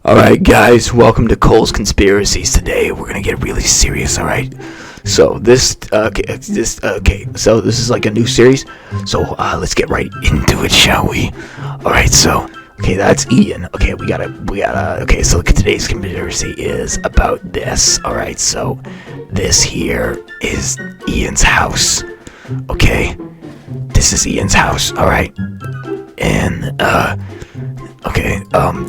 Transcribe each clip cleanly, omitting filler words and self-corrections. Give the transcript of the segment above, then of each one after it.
Alright, guys, welcome to Cole's Conspiracies. Today, we're gonna get really serious, alright? So, so this is like a new series. So, let's get right into it, shall we? Alright, so, that's Ian. Okay, so today's conspiracy is about this, alright? So, this here is Ian's house, okay? This is Ian's house, alright? And,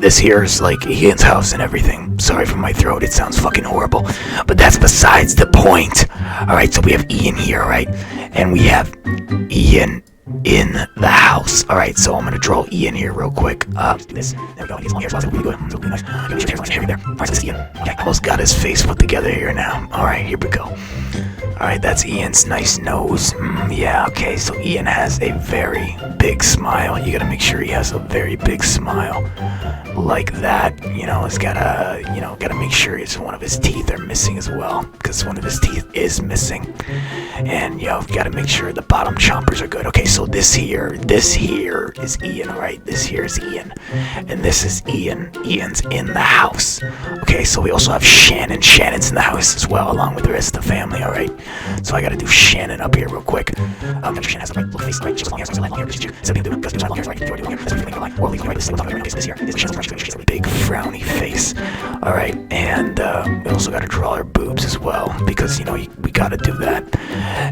this here is like Ian's house and everything. Sorry for my throat, it sounds fucking horrible. But that's besides the point. Alright, so we have Ian here, right? And we have Ian in the house. Alright, so I'm gonna draw Ian here real quick. Let's do this. There we go. He's long hair, so that's really good. So really nice. Alright, so this is Ian. Okay, almost got his face put together here now. Alright, here we go. Alright, that's Ian's nice nose. Okay, so Ian has a very big smile. You gotta make sure he has a very big smile. Like that. He's gotta make sure one of his teeth are missing as well. Because one of his teeth is missing. And, gotta make sure the bottom chompers are good. Okay, so this here is Ian, alright? This here is Ian. And this is Ian. Ian's in the house. Okay, so we also have Shannon. Shannon's in the house as well, along with the rest of the family, alright? So I gotta do Shannon up here real quick. Shannon has the right look face, right? She's long hair, so long hair. So we do because she's long hair, right? Do long hair. That's what you think. Or we can write this thing on this here. She's a big frowny face. Alright, and we also gotta draw her boobs as well, because we gotta do that.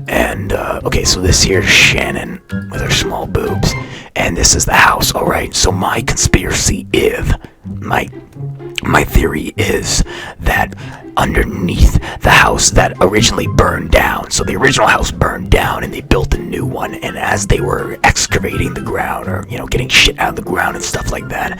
And so this here is Shannon with her small boobs, and this is the house. Alright, so my conspiracy is my theory is that underneath the house that originally burned down, so the original house burned down and they built a new one, and as they were excavating the ground, or getting shit out of the ground and stuff like that,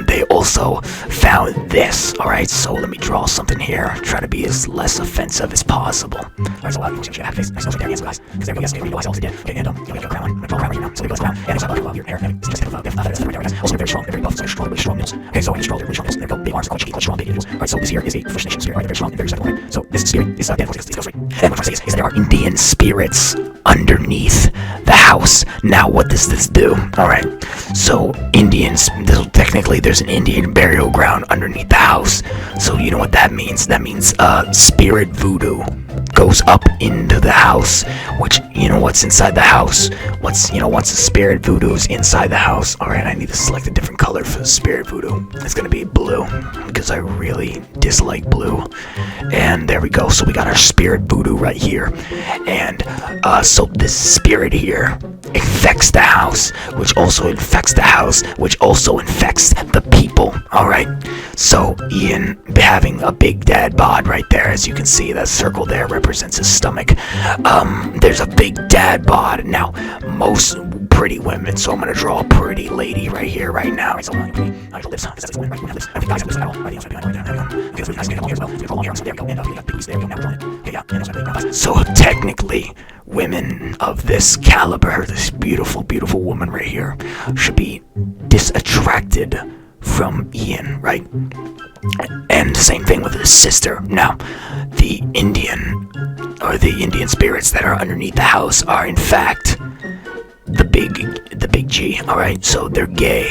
they also found this. Alright, so let me draw something here, try to be as less offensive as possible. Alright, so a lot of people should have face. Nice, there he is, guys, because there we go, yes, we realize all they did. Okay, and we have a crown on, I'm gonna draw a crown right here now, so we go this crown, and also I love your hair, and it's just right there, guys. Also, they're very strong, they're very buff, so they're strong, really strong nails. Okay, so they're strong nails, they're big arms, quite strong, big individuals. Alright, so this here is a First Nation spirit, right? They're very strong, very respectable, right? So this spirit is dead, this goes right. And what I'm trying to say is there are Indian spirits underneath the house. Now, what does this do? Alright, so technically there's an Indian burial ground underneath the house. So you know what that means? That means spirit voodoo goes up into the house, which what's inside the house. Once the spirit voodoo is inside the house. Alright, I need to select a different color for the spirit voodoo. It's gonna be blue, because I really dislike blue. And there we go, so we got our spirit voodoo right here. And so this spirit here infects the house, which also infects the house, which also infects the people. Alright, so Ian having a big dad bod right there, as you can see, that circle there represents his stomach. There's a big dad bod. Now, most pretty women, so I'm gonna draw a pretty lady right here, right now. So I draw lips, because that's women, right? We have lips. I think guys have lips at all. Right, okay, so guys can have long hair as well. So we draw long hair, so there we go. And we got big boobs there we go. Now we're drawing it. Okay, yeah, and also big brown eyes. So technically, women of this caliber, this beautiful, beautiful woman right here, should be disattracted from Ian, right? And same thing with his sister. Now, the Indian spirits that are underneath the house are in fact the big G. Alright, so they're gay.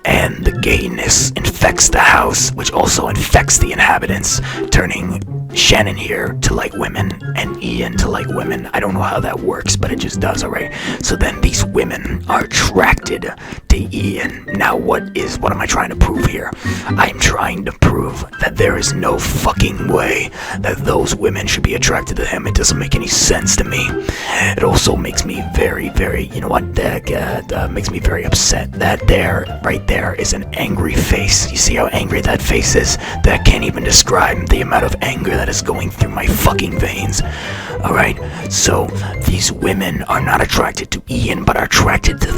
And the gayness infects the house, which also infects the inhabitants, turning Shannon here to like women and Ian to like women. I don't know how that works, but it just does, alright? So then these women are attracted to Ian. Now what am I trying to prove here? I'm trying to prove that there is no fucking way that those women should be attracted to him. It doesn't make any sense to me. It also makes me very, very, makes me very upset that right there is an angry face. You see how angry that face is? That can't even describe the amount of anger that is going through my fucking veins. Alright, so these women are not attracted to Ian, but are attracted to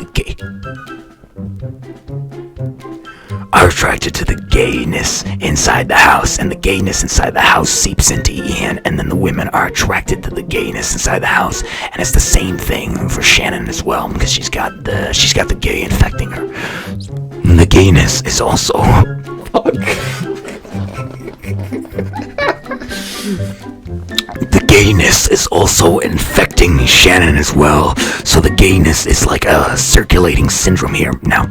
the gayness inside the house, and the gayness inside the house seeps into Ian, and then the women are attracted to the gayness inside the house. And it's the same thing for Shannon as well, because she's got the gay infecting her. And the gayness is also the gayness is also infecting Shannon as well. So the gayness is like a circulating syndrome here. Now,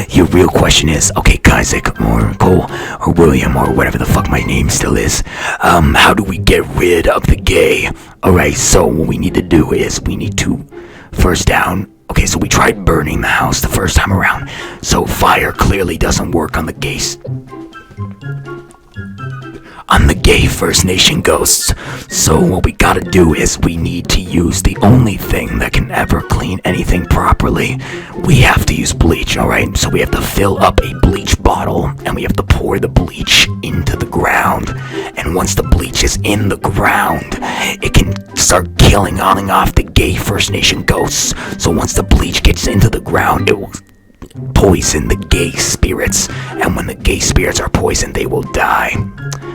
your real question is, okay, Isaac, or Cole, or William, or whatever the fuck my name still is, how do we get rid of the gay? Alright, so what we need to do is we need to first down. Okay, so we tried burning the house the first time around, so fire clearly doesn't work on the gay First Nation ghosts. So what we gotta do is we need to use the only thing that can ever clean anything properly. We have to use bleach, alright? So we have to fill up a bleach bottle and we have to pour the bleach into the ground. And once the bleach is in the ground, it can start killing on off the gay First Nation ghosts. So once the bleach gets into the ground, it will poison the gay spirits. And when the gay spirits are poisoned, they will die.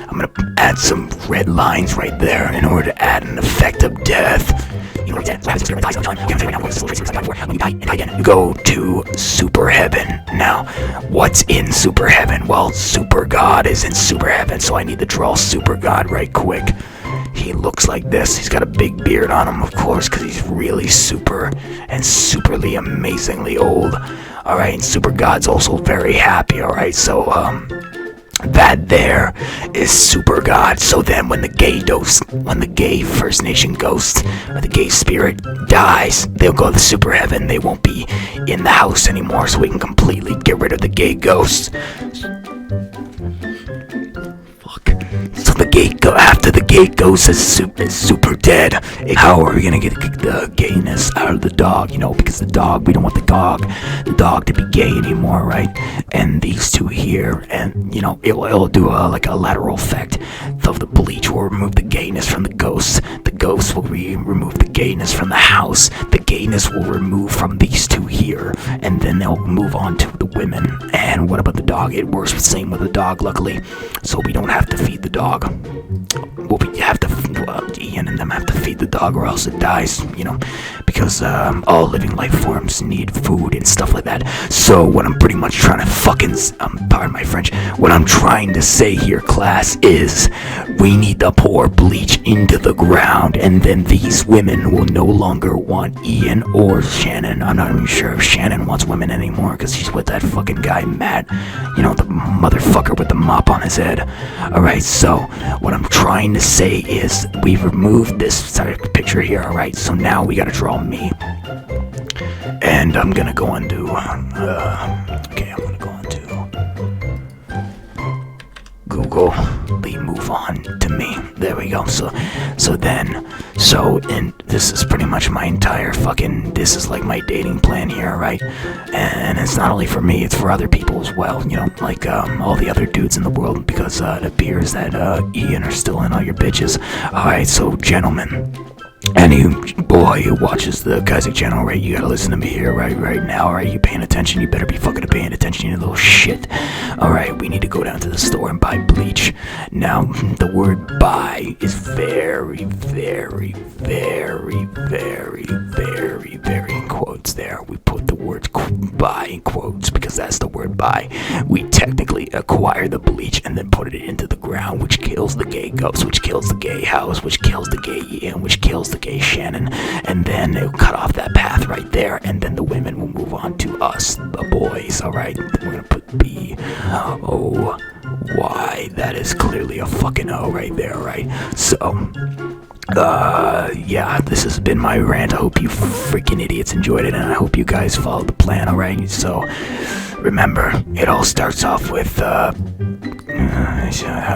I'm gonna add some red lines right there in order to add an effect of death. You go to Super Heaven. Now, what's in Super Heaven? Well, Super God is in Super Heaven, so I need to draw Super God right quick. He looks like this. He's got a big beard on him, of course, because he's really super and superly amazingly old. Alright, and Super God's also very happy, alright? So, that there is Super God. So then when the gay First Nation ghost or the gay spirit dies, they'll go to Super Heaven. They won't be in the house anymore, so we can completely get rid of the gay ghosts. So after the gay ghost is super dead, how are we gonna get the gayness out of the dog? You know, because the dog, we don't want the dog to be gay anymore, right? And these two here, and you know, it'll do like a lateral effect of the bleach will remove the gayness from the ghosts. The ghosts will remove the gayness from the house. The gayness will remove from these two here, and then they'll move on to the women. And what about the dog? It works the same with the dog, luckily, so we don't have to feed the dog. Well, we have to, Ian and them have to feed the dog or else it dies, you know, because all living life forms need food and stuff like that. So what I'm pretty much trying to pardon my French, what I'm trying to say here, class, is we need to pour bleach into the ground, and then these women will no longer want Ian or Shannon. I'm not even sure if Shannon wants women anymore, because she's with that fucking guy, Matt, you know, the motherfucker with the mop on his head. Alright, so what I'm trying to say is we've removed this picture here, alright, so now we gotta draw me. And I'm gonna go on to, okay, I'm gonna go on to Google. We move on to me. There we go. And this is pretty much my entire this is like my dating plan here, right? And it's not only for me, it's for other people as well, you know, like all the other dudes in the world, because it appears that Ian are still in all your bitches. Alright, so gentlemen, any boy who watches the Kizzic channel, right, you gotta listen to me here right now, alright? You paying attention? You better be fucking paying attention, you little shit. Alright, we need to go down to the store and buy bleach. Now, the word buy is very, very, very, very, very, very in quotes there. We put the word buy in quotes because that's the word buy. We technically acquire the bleach and then put it into the ground, which kills the gay ghost, which kills the gay house, which kills the gay Ian, which kills the gay Shannon, and then it'll cut off that path right there, and then the women will move on to us, the boys, alright? We're gonna put B-O-Y. That is clearly a fucking O right there, right? So, yeah, this has been my rant. I hope you freaking idiots enjoyed it, and I hope you guys followed the plan, alright? So, remember, it all starts off with, how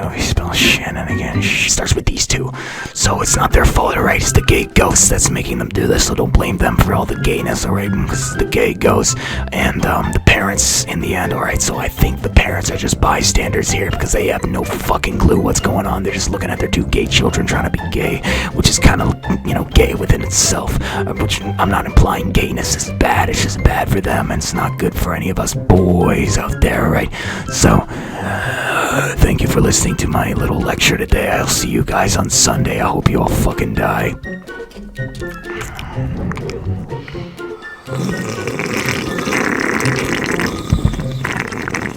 do we spell Shannon again? Starts with these two. So it's not their fault, alright? It's the gay ghost that's making them do this, so don't blame them for all the gayness, alright? Because it's the gay ghost and the parents in the end, alright? So I think the parents are just bystanders here because they have no fucking clue what's going on. They're just looking at their two gay children trying to be gay, which is kind of, you know, gay within itself. Which I'm not implying gayness is bad, it's just bad for them and it's not good for any of us boys out there, alright? So, thank you for listening to my little lecture today. I'll see you guys on Sunday. I hope you all fucking die.